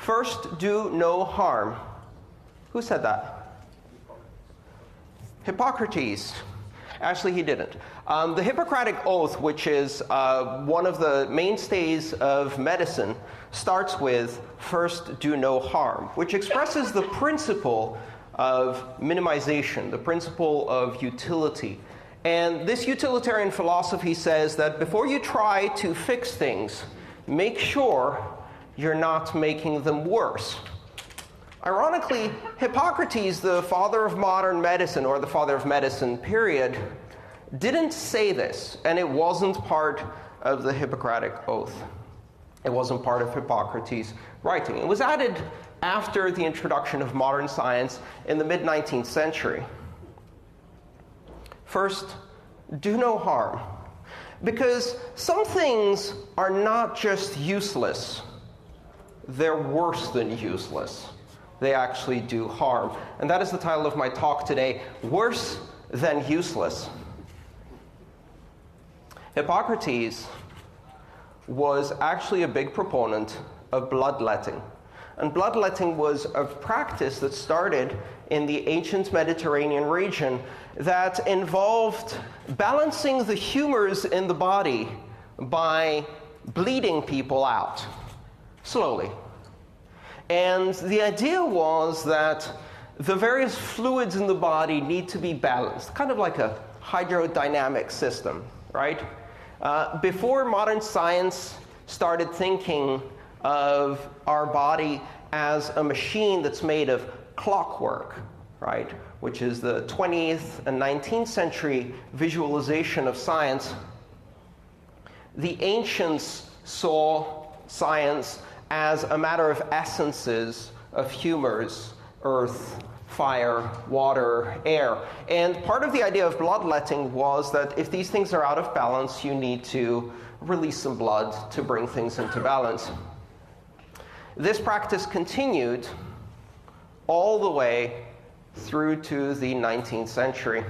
First, do no harm. Who said that? Hippocrates. Actually, he didn't. The Hippocratic Oath, which is one of the mainstays of medicine, starts with first do no harm, which expresses the principle of minimization, the principle of utility. And this utilitarian philosophy says that before you try to fix things, make sure you're not making them worse. Ironically, Hippocrates, the father of modern medicine, or the father of medicine, period, didn't say this, and it wasn't part of the Hippocratic Oath. It wasn't part of Hippocrates' writing. It was added after the introduction of modern science in the mid-19th century. First, do no harm. Because some things are not just useless, they're worse than useless. They actually do harm. And that is the title of my talk today, Worse Than Useless. Hippocrates was actually a big proponent of bloodletting. And bloodletting was a practice that started in the ancient Mediterranean region that involved balancing the humors in the body by bleeding people out slowly. And the idea was that the various fluids in the body need to be balanced, kind of like a hydrodynamic system, right? Before modern science started thinking of our body as a machine that's made of clockwork, right, which is the 20th and 19th century visualization of science, the ancients saw science as a matter of essences, of humors, earth, fire, water, air. And part of the idea of bloodletting was that if these things are out of balance, you need to release some blood to bring things into balance. This practice continued all the way through to the 19th century.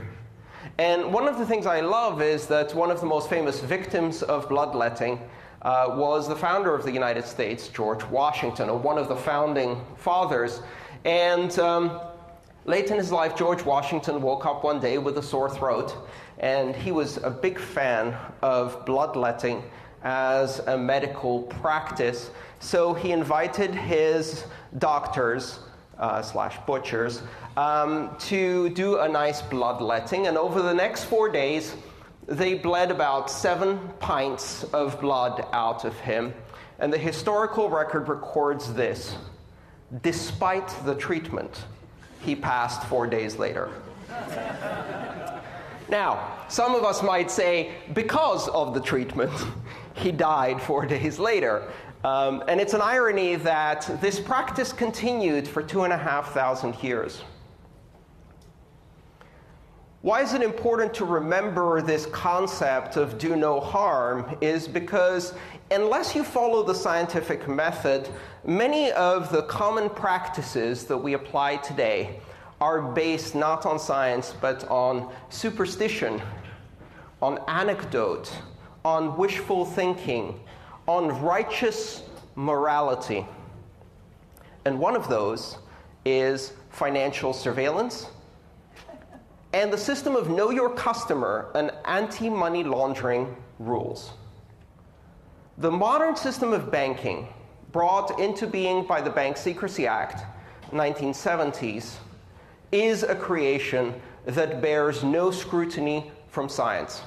And one of the things I love is that one of the most famous victims of bloodletting was the founder of the United States, George Washington, or one of the founding fathers. And late in his life, George Washington woke up one day with a sore throat, and he was a big fan of bloodletting as a medical practice. So he invited his doctors slash butchers to do a nice bloodletting, and over the next 4 days, they bled about 7 pints of blood out of him. And the historical record records this: despite the treatment, he passed 4 days later. Now, some of us might say, because of the treatment, he died 4 days later. And it's an irony that this practice continued for 2,500 years. Why is it important to remember this concept of do no harm is because unless you follow the scientific method, many of the common practices that we apply today are based not on science, but on superstition, on anecdote, on wishful thinking, on righteous morality. And one of those is financial surveillance and the system of know your customer and anti-money laundering rules. The modern system of banking, brought into being by the Bank Secrecy Act, 1970s, is a creation that bears no scrutiny from science.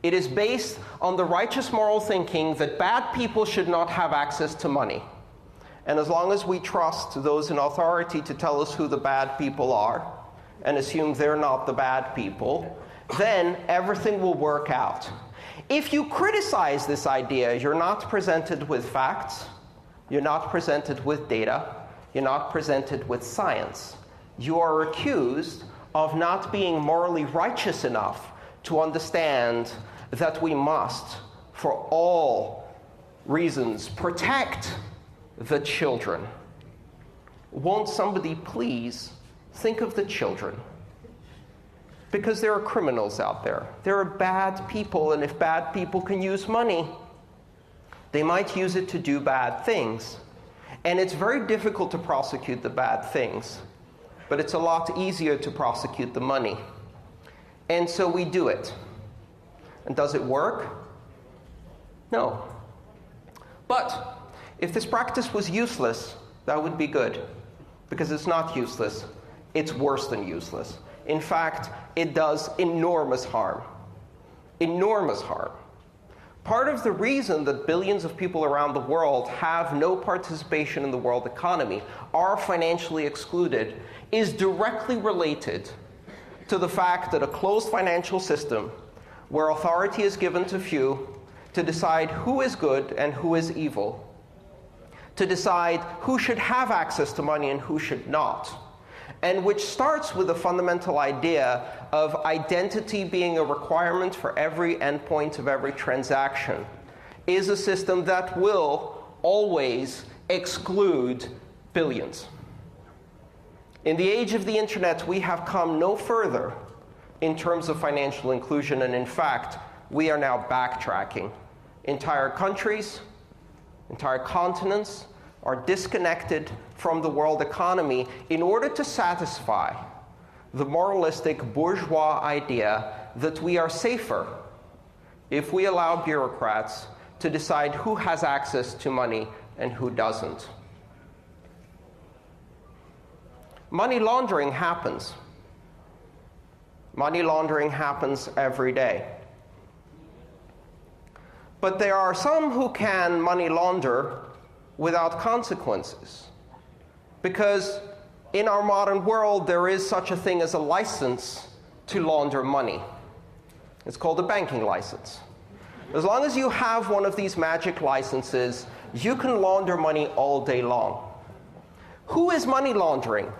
It is based on the righteous moral thinking that bad people should not have access to money. And as long as we trust those in authority to tell us who the bad people are, and assume they're not the bad people, then everything will work out. If you criticize this idea, you're not presented with facts, you're not presented with data, you're not presented with science. You are accused of not being morally righteous enough to understand that we must, for all reasons, protect the children. Won't somebody please think of the children? Because there are criminals out there. There are bad people, and if bad people can use money, they might use it to do bad things. And it's very difficult to prosecute the bad things, but it's a lot easier to prosecute the money. And so we do it. And does it work? No. But if this practice was useless, that would be good, because it's not useless. It's worse than useless. In fact, it does enormous harm. Enormous harm. Part of the reason that billions of people around the world have no participation in the world economy, are financially excluded, is directly related to the fact that a closed financial system, where authority is given to few to decide who is good and who is evil, to decide who should have access to money and who should not, and which starts with the fundamental idea of identity being a requirement for every endpoint of every transaction, is a system that will always exclude billions. In the age of the internet, we have come no further in terms of financial inclusion, and in fact, we are now backtracking. Entire countries, entire continents are disconnected from the world economy in order to satisfy the moralistic bourgeois idea that we are safer if we allow bureaucrats to decide who has access to money and who doesn't. Money laundering happens. Money laundering happens every day. But there are some who can money launder without consequences. Because in our modern world, there is such a thing as a license to launder money. It's called a banking license. As long as you have one of these magic licenses, you can launder money all day long. Who is money laundering?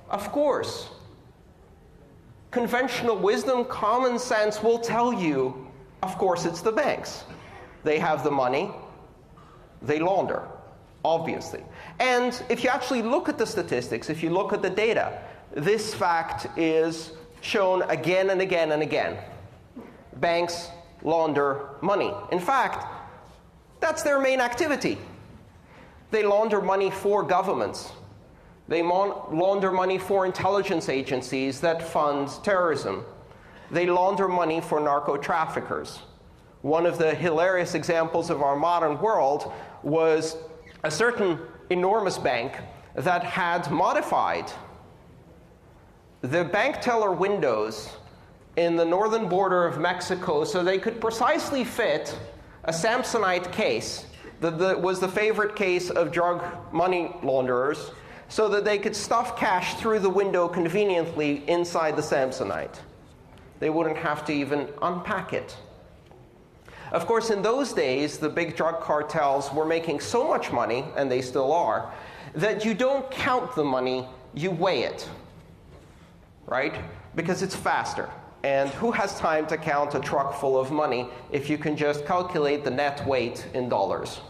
Of course, conventional wisdom, common sense will tell you, of course, it's the banks. They have the money, they launder, obviously. And if you actually look at the statistics, if you look at the data, this fact is shown again and again and again. Banks launder money. In fact, that's their main activity. They launder money for governments. They launder money for intelligence agencies that fund terrorism. They launder money for narco-traffickers. One of the hilarious examples of our modern world was a certain enormous bank that had modified the bank teller windows in the northern border of Mexico so they could precisely fit a Samsonite case that was the favorite case of drug money launderers, so that they could stuff cash through the window conveniently inside the Samsonite. They wouldn't have to even unpack it. Of course, in those days, the big drug cartels were making so much money, and they still are, that you don't count the money, you weigh it, right? Because it's faster. And who has time to count a truck full of money if you can just calculate the net weight in dollars?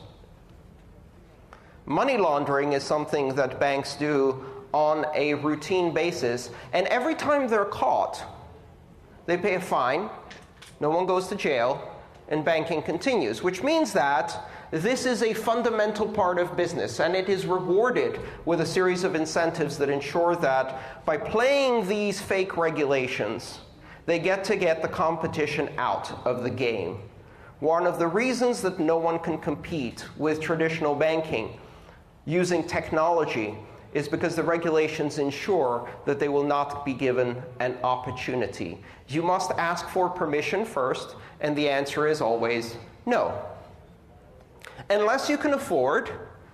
Money laundering is something that banks do on a routine basis, and every time they're caught, they pay a fine, no one goes to jail, and banking continues, which means that this is a fundamental part of business, and it is rewarded with a series of incentives that ensure that by playing these fake regulations, they get the competition out of the game. One of the reasons that no one can compete with traditional banking using technology is because the regulations ensure that they will not be given an opportunity. You must ask for permission first, and the answer is always no. Unless you can afford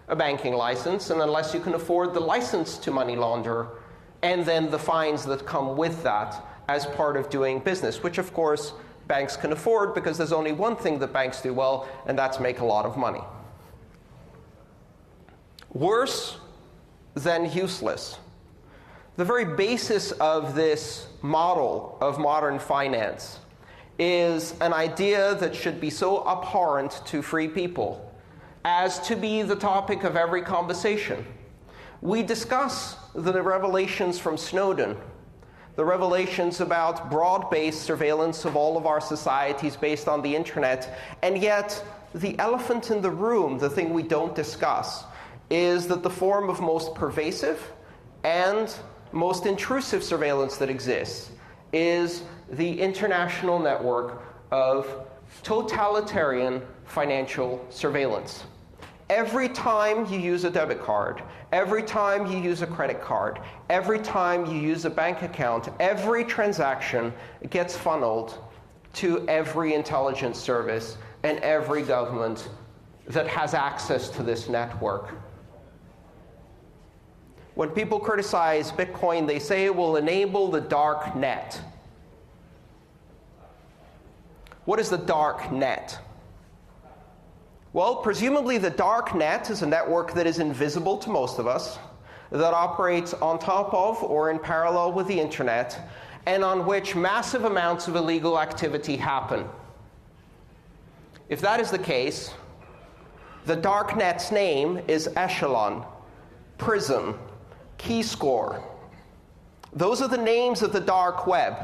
a banking license, and unless you can afford the license to money launder, and then the fines that come with that as part of doing business, which of course banks can afford because there's only one thing that banks do well, and that's make a lot of money. Worse than useless. The very basis of this model of modern finance is an idea that should be so abhorrent to free people as to be the topic of every conversation. We discuss the revelations from Snowden, the revelations about broad-based surveillance of all of our societies based on the internet, and yet the elephant in the room, the thing we don't discuss, is that the form of most pervasive and most intrusive surveillance that exists is the international network of totalitarian financial surveillance. Every time you use a debit card, every time you use a credit card, every time you use a bank account, every transaction gets funneled to every intelligence service and every government that has access to this network. When people criticize Bitcoin, they say it will enable the dark net. What is the dark net? Well, presumably the dark net is a network that is invisible to most of us, that operates on top of or in parallel with the internet, and on which massive amounts of illegal activity happen. If that is the case, the dark net's name is Echelon, Prism, Keyscore. Those are the names of the dark web.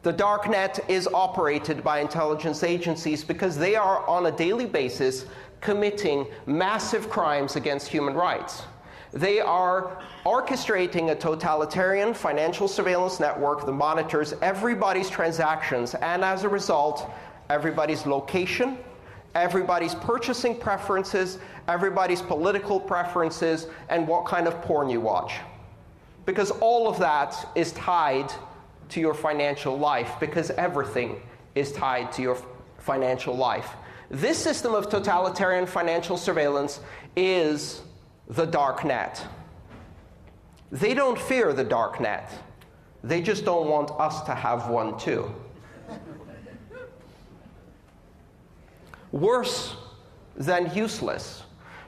The dark net is operated by intelligence agencies because they are on a daily basis committing massive crimes against human rights. They are orchestrating a totalitarian financial surveillance network that monitors everybody's transactions and, as a result, everybody's location, everybody's purchasing preferences, everybody's political preferences, and what kind of porn you watch. Because all of that is tied to your financial life, because everything is tied to your financial life. This system of totalitarian financial surveillance is the dark net. They don't fear the dark net. They just don't want us to have one too. Worse than useless,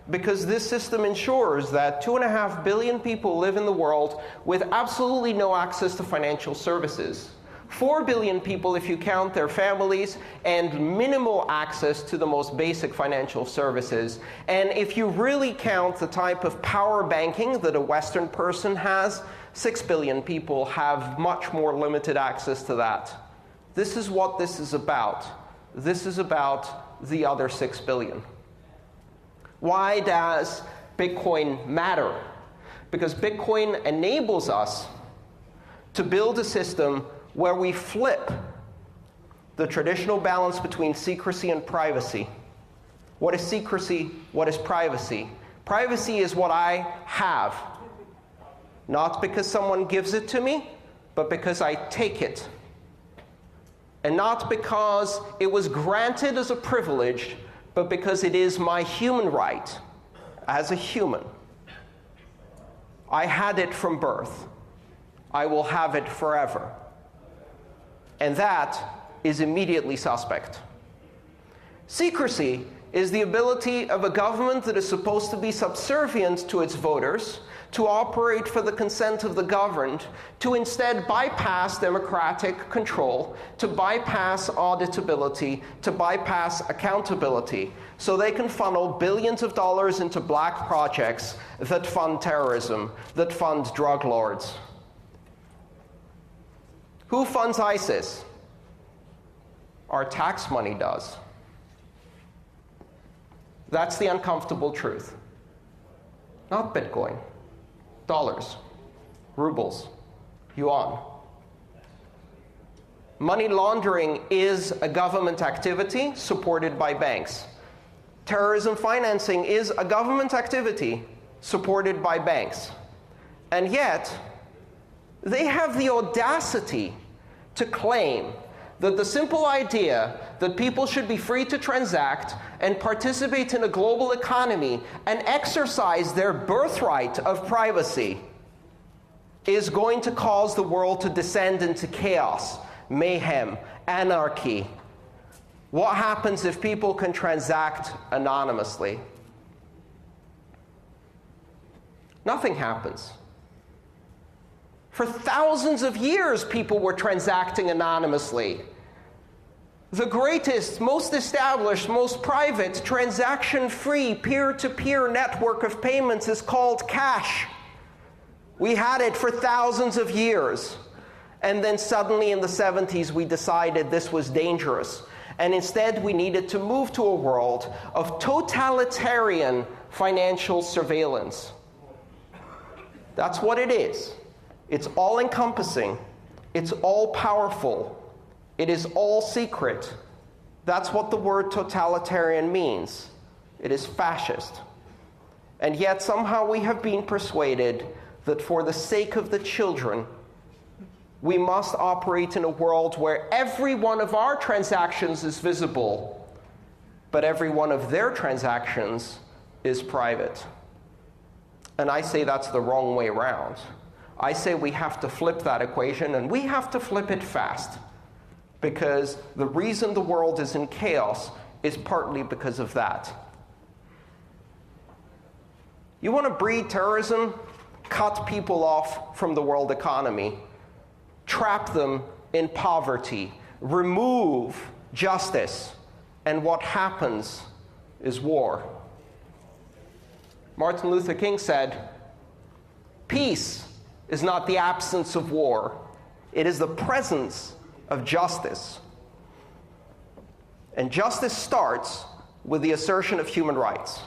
because this system ensures that 2.5 billion people live in the world with absolutely no access to financial services. 4 billion people if you count their families, and minimal access to the most basic financial services. And if you really count the type of power banking that a Western person has, 6 billion people have much more limited access to that. This is what this is about. This is about the other 6 billion. Why does Bitcoin matter? Because Bitcoin enables us to build a system where we flip the traditional balance between secrecy and privacy. What is secrecy? What is privacy? Privacy is what I have, not because someone gives it to me, but because I take it. And not because it was granted as a privilege, but because it is my human right as a human. I had it from birth. I will have it forever. And that is immediately suspect. Secrecy is the ability of a government that is supposed to be subservient to its voters, to operate for the consent of the governed, to instead bypass democratic control, to bypass auditability, to bypass accountability, so they can funnel billions of dollars into black projects that fund terrorism, that fund drug lords. Who funds ISIS? Our tax money does. That's the uncomfortable truth. Not Bitcoin. Dollars, rubles, yuan. Money laundering is a government activity supported by banks. Terrorism financing is a government activity supported by banks. And yet, they have the audacity to claim that the simple idea that people should be free to transact and participate in a global economy and exercise their birthright of privacy is going to cause the world to descend into chaos, mayhem, anarchy. What happens if people can transact anonymously? Nothing happens. For thousands of years, people were transacting anonymously. The greatest, most established, most private, transaction-free, peer-to-peer network of payments is called cash. We had it for thousands of years. And then suddenly in the 70s, we decided this was dangerous. and instead we needed to move to a world of totalitarian financial surveillance. That's what it is. It's all-encompassing. It's all-powerful. It is all-secret. That's what the word totalitarian means. It is fascist. And yet somehow we have been persuaded that for the sake of the children, we must operate in a world where every one of our transactions is visible, but every one of their transactions is private. And I say that's the wrong way around. I say we have to flip that equation, and we have to flip it fast, because the reason the world is in chaos is partly because of that. You want to breed terrorism? Cut people off from the world economy. Trap them in poverty. Remove justice. And what happens is war. Martin Luther King said, "Peace is not the absence of war. It is the presence of justice." And justice starts with the assertion of human rights.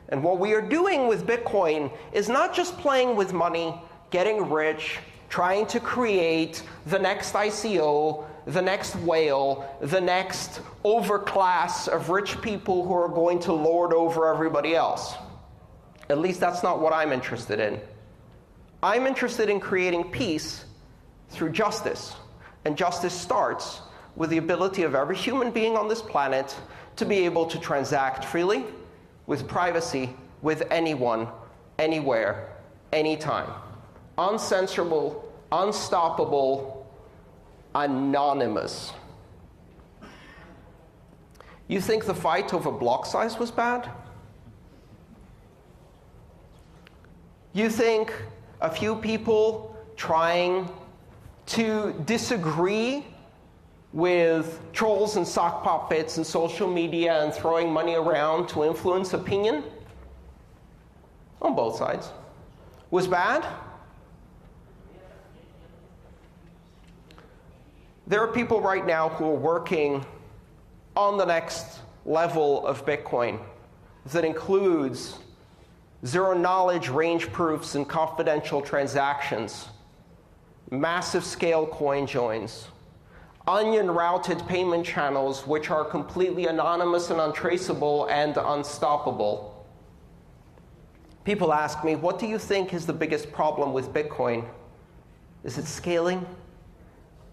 And what we are doing with Bitcoin is not just playing with money, getting rich, trying to create the next ICO, the next whale, the next overclass of rich people who are going to lord over everybody else. At least that's not what I'm interested in. I'm interested in creating peace through justice. And justice starts with the ability of every human being on this planet to be able to transact freely, with privacy, with anyone, anywhere, anytime. Uncensorable, unstoppable, anonymous. You think the fight over block size was bad? You think a few people trying to disagree with trolls and sock puppets and social media and throwing money around to influence opinion on both sides was bad? There are people right now who are working on the next level of Bitcoin that includes zero-knowledge range proofs and confidential transactions, massive scale coin joins, onion-routed payment channels which are completely anonymous and untraceable and unstoppable. People ask me, what do you think is the biggest problem with Bitcoin? Is it scaling?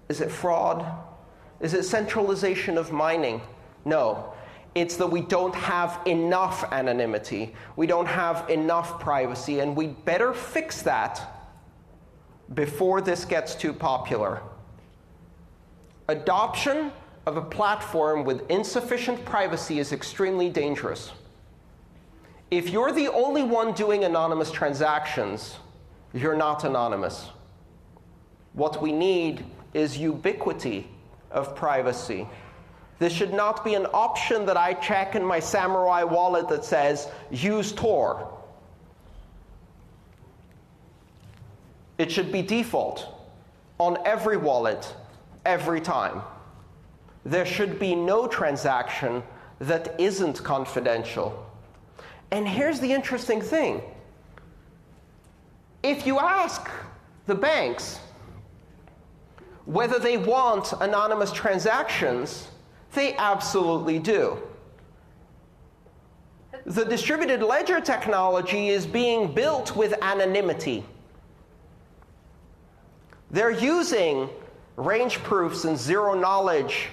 Is it fraud? Is it centralization of mining? No. It's that we don't have enough anonymity. We don't have enough privacy, and we'd better fix that before this gets too popular. Adoption of a platform with insufficient privacy is extremely dangerous. If you're the only one doing anonymous transactions, you're not anonymous. What we need is ubiquity of privacy. This should not be an option that I check in my Samurai wallet that says, use Tor. It should be default on every wallet, every time. There should be no transaction that isn't confidential. And here's the interesting thing. If you ask the banks whether they want anonymous transactions, they absolutely do. The distributed ledger technology is being built with anonymity. They're using range proofs and zero-knowledge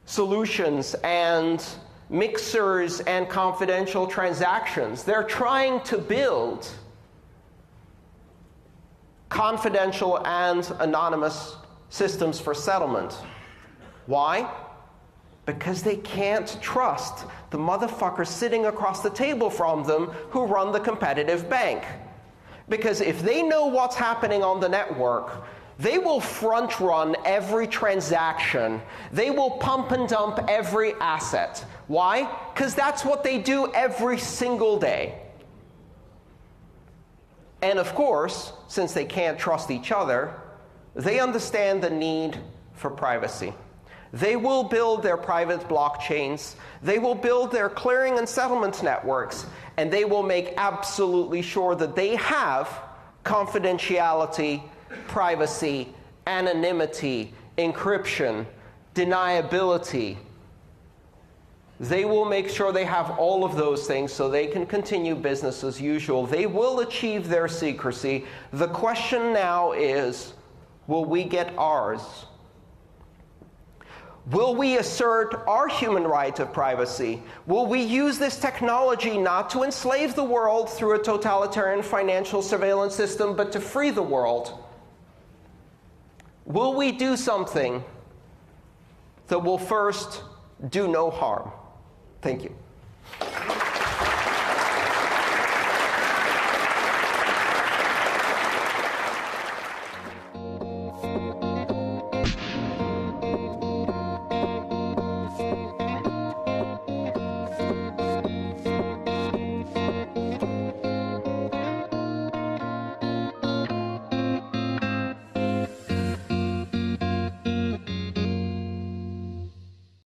solutions and mixers and confidential transactions. They're trying to build confidential and anonymous systems for settlement. Why? Because they can't trust the motherfuckers sitting across the table from them who run the competitive bank. Because if they know what's happening on the network, they will front run every transaction. They will pump and dump every asset. Why? Because that's what they do every single day. And of course, since they can't trust each other, they understand the need for privacy. They will build their private blockchains. They will build their clearing and settlement networks. And they will make absolutely sure that they have confidentiality, privacy, anonymity, encryption, deniability. They will make sure they have all of those things so they can continue business as usual. They will achieve their secrecy. The question now is, will we get ours? Will we assert our human right of privacy? Will we use this technology not to enslave the world through a totalitarian financial surveillance system, but to free the world? Will we do something that will first do no harm? Thank you.